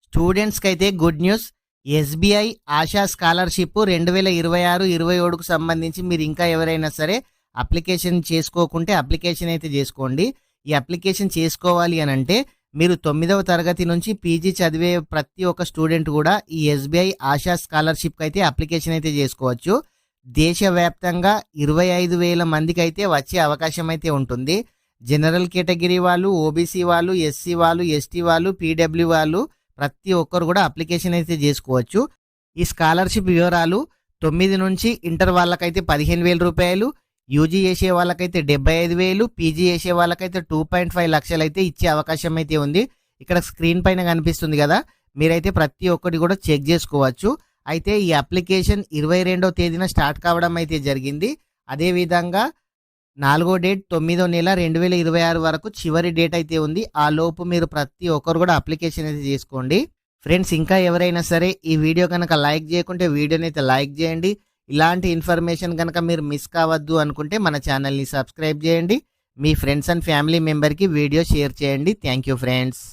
స్టూడెంట్స్కి అయితే good news. SBI Asha scholarship 2026-27కు సంబంధించి మీరు ఇంకా ఎవరైనా సరే అప్లికేషన్ చేసుకోకుంటే అప్లికేషన్ అయితే చేసుకోండి. ఈ అప్లికేషన్ చేసుకోవాలి అని అంటే మీరు 9వ తరగతి నుంచి పీజీ చదివే ప్రతి ఒక్క స్టూడెంట్ కూడా ఈ ఎస్బీఐ ఆశా స్కాలర్షిప్కి అయితే అప్లికేషన్ అయితే చేసుకోవచ్చు. దేశవ్యాప్తంగా 25,000 మందికి అయితే వచ్చే అవకాశం అయితే ఉంటుంది. జనరల్ కేటగిరీ వాళ్ళు, ఓబీసీ వాళ్ళు, ఎస్సీ వాళ్ళు, ఎస్టీ వాళ్ళు, పీడబ్ల్యూ వాళ్ళు ప్రతి ఒక్కరు కూడా అప్లికేషన్ అయితే చేసుకోవచ్చు. ఈ స్కాలర్షిప్ వివరాలు 9 నుంచి ఇంటర్ వాళ్ళకైతే 15,000 రూపాయలు, యూజీ చేసే వాళ్ళకైతే 75,000, పీజీ చేసే వాళ్ళకైతే 2.5 లక్షలు అయితే ఇచ్చే అవకాశం అయితే ఉంది. ఇక్కడ స్క్రీన్ పైన కనిపిస్తుంది కదా, మీరైతే ప్రతి ఒక్కటి కూడా చెక్ చేసుకోవచ్చు. అయితే ఈ అప్లికేషన్ 22వ తేదీన స్టార్ట్ కావడం అయితే జరిగింది. అదేవిధంగా 4వ డేట్ 9వ నెల 2026 వరకు చివరి డేట్ అయితే ఉంది. ఆ లోపు మీరు ప్రతి ఒక్కరు కూడా అప్లికేషన్ అయితే చేసుకోండి. ఫ్రెండ్స్, ఇంకా ఎవరైనా సరే ఈ వీడియో కనుక లైక్ చేయకుంటే వీడియోని అయితే లైక్ చేయండి. ఇలాంటి ఇన్ఫర్మేషన్ కనుక మీరు మిస్ కావద్దు అనుకుంటే మన ఛానల్ని సబ్స్క్రైబ్ చేయండి. మీ ఫ్రెండ్స్ అండ్ ఫ్యామిలీ మెంబర్కి వీడియో షేర్ చేయండి. Thank you friends.